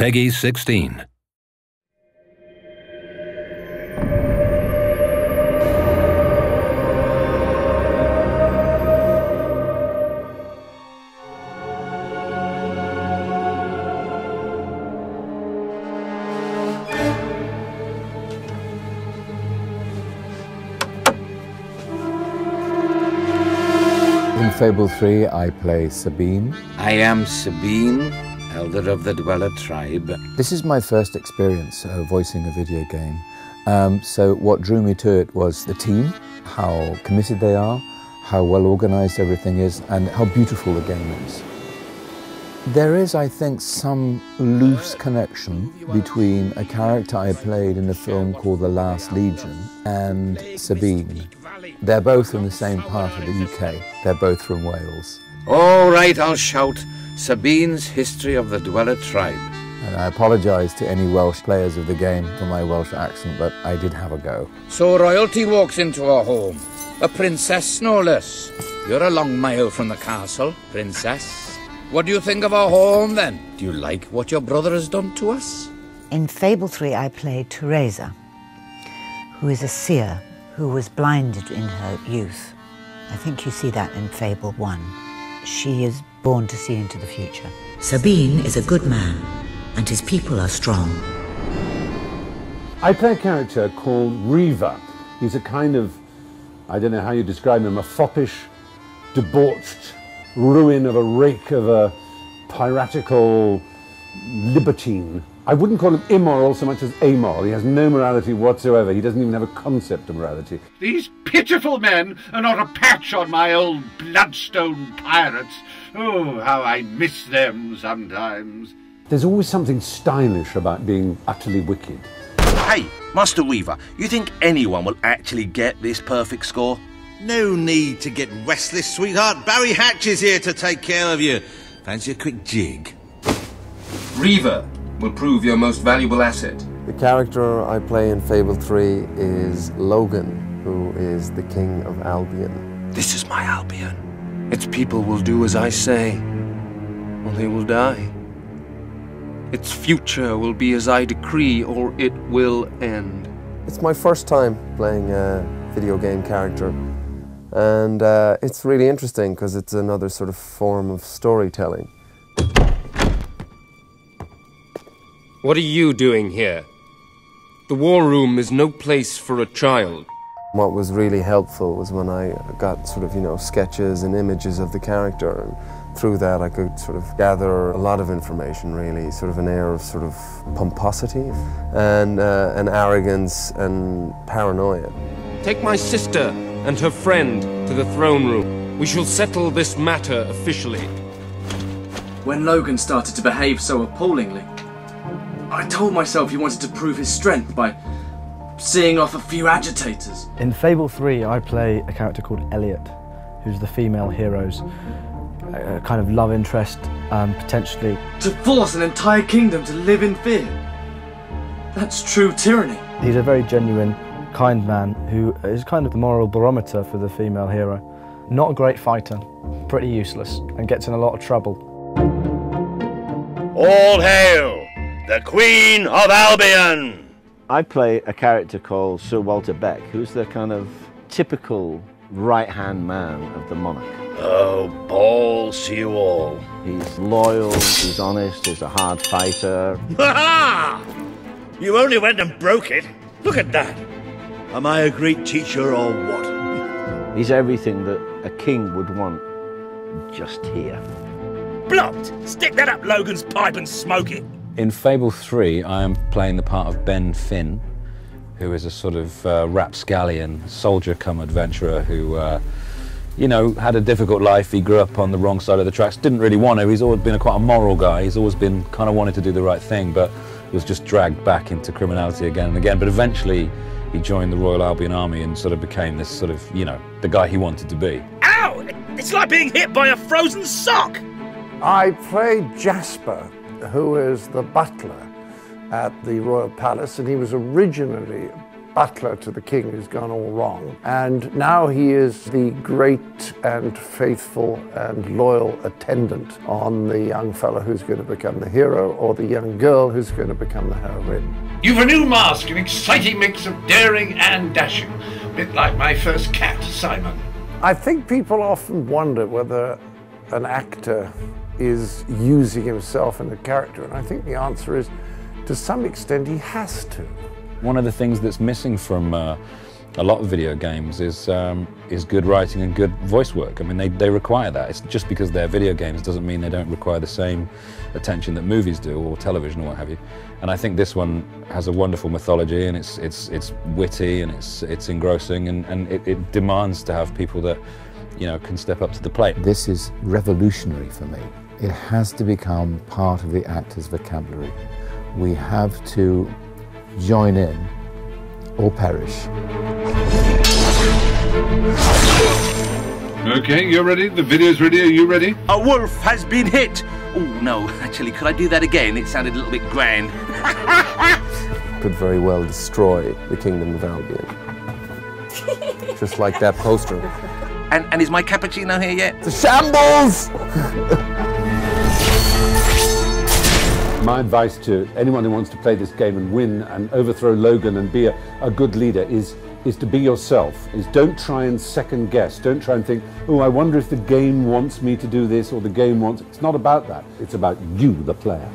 Peggy 16. In Fable 3, I play Sabine. I am Sabine, elder of the Dweller tribe. This is my first experience voicing a video game. So what drew me to it was the team, how committed they are, how well organized everything is, and how beautiful the game is. There is, I think, some loose connection between a character I played in a film called The Last Legion and Sabine. They're both from the same part of the UK. They're both from Wales. All right, I'll shout Sabine's History of the Dweller Tribe. And I apologise to any Welsh players of the game for my Welsh accent, but I did have a go. So royalty walks into our home. A princess, no less. You're a long mile from the castle, princess. What do you think of our home, then? Do you like what your brother has done to us? In Fable 3, I played Teresa, who is a seer who was blinded in her youth. I think you see that in Fable 1. She is born to see into the future. Sabine is a good man, and his people are strong. I play a character called Reaver. He's a kind of, I don't know how you describe him, a foppish, debauched ruin of a rake of a piratical libertine. I wouldn't call him immoral so much as amoral. He has no morality whatsoever. He doesn't even have a concept of morality. These pitiful men are not a patch on my old bloodstone pirates. Oh, how I miss them sometimes. There's always something stylish about being utterly wicked. Hey, Master Weaver, you think anyone will actually get this perfect score? No need to get restless, sweetheart. Barry Hatch is here to take care of you. Fancy a quick jig? Reaver will prove your most valuable asset. The character I play in Fable 3 is Logan, who is the king of Albion. This is my Albion. Its people will do as I say, or they will die. Its future will be as I decree, or it will end. It's my first time playing a video game character, and it's really interesting because it's another sort of form of storytelling. What are you doing here? The war room is no place for a child. What was really helpful was when I got sort of, sketches and images of the character, and through that I could sort of gather a lot of information, really, sort of an air of sort of pomposity and arrogance and paranoia. Take my sister and her friend to the throne room. We shall settle this matter officially. When Logan started to behave so appallingly, I told myself he wanted to prove his strength by seeing off a few agitators. In Fable 3, I play a character called Elliot, who's the female hero's a kind of love interest, potentially. To force an entire kingdom to live in fear. That's true tyranny. He's a very genuine, kind man who is kind of the moral barometer for the female hero. Not a great fighter, pretty useless, and gets in a lot of trouble. All hail the Queen of Albion! I play a character called Sir Walter Beck, who's the kind of typical right-hand man of the monarch. Oh, balls to you all. He's loyal, he's honest, he's a hard fighter. Ha-ha! You only went and broke it. Look at that. Am I a great teacher or what? He's everything that a king would want, just here. Blocked! Stick that up Logan's pipe and smoke it. In Fable 3, I am playing the part of Ben Finn, who is a sort of rapscallion, soldier-cum-adventurer who, had a difficult life. He grew up on the wrong side of the tracks, didn't really want to. He's always been quite a moral guy. He's always been kind of wanted to do the right thing, but was just dragged back into criminality again and again. But eventually, he joined the Royal Albion Army and sort of became this sort of, the guy he wanted to be. Ow! It's like being hit by a frozen sock! I played Jasper, who is the butler at the Royal Palace, and he was originally butler to the king who's gone all wrong. And now he is the great and faithful and loyal attendant on the young fellow who's going to become the hero, or the young girl who's going to become the heroine. You've a new mask, an exciting mix of daring and dashing. A bit like my first cat, Simon. I think people often wonder whether an actor is using himself in a character, and I think the answer is, to some extent, he has to. One of the things that's missing from a lot of video games is good writing and good voice work. I mean, they require that. It's just because they're video games doesn't mean they don't require the same attention that movies do, or television, or what have you. And I think this one has a wonderful mythology, and it's witty, and it's engrossing, and it demands to have people that, you know, can step up to the plate. This is revolutionary for me. It has to become part of the actor's vocabulary. We have to join in or perish. Okay, you're ready? The video's ready? Are you ready? A wolf has been hit! Oh, no, actually, could I do that again? It sounded a little bit grand. Could very well destroy the Kingdom of Albion. Just like that poster. And is my cappuccino here yet? It's a shambles! My advice to anyone who wants to play this game and win and overthrow Logan and be a good leader is to be yourself. Don't try and second guess. Don't try and think, oh, I wonder if the game wants me to do this or the game wants... It's not about that. It's about you, the player.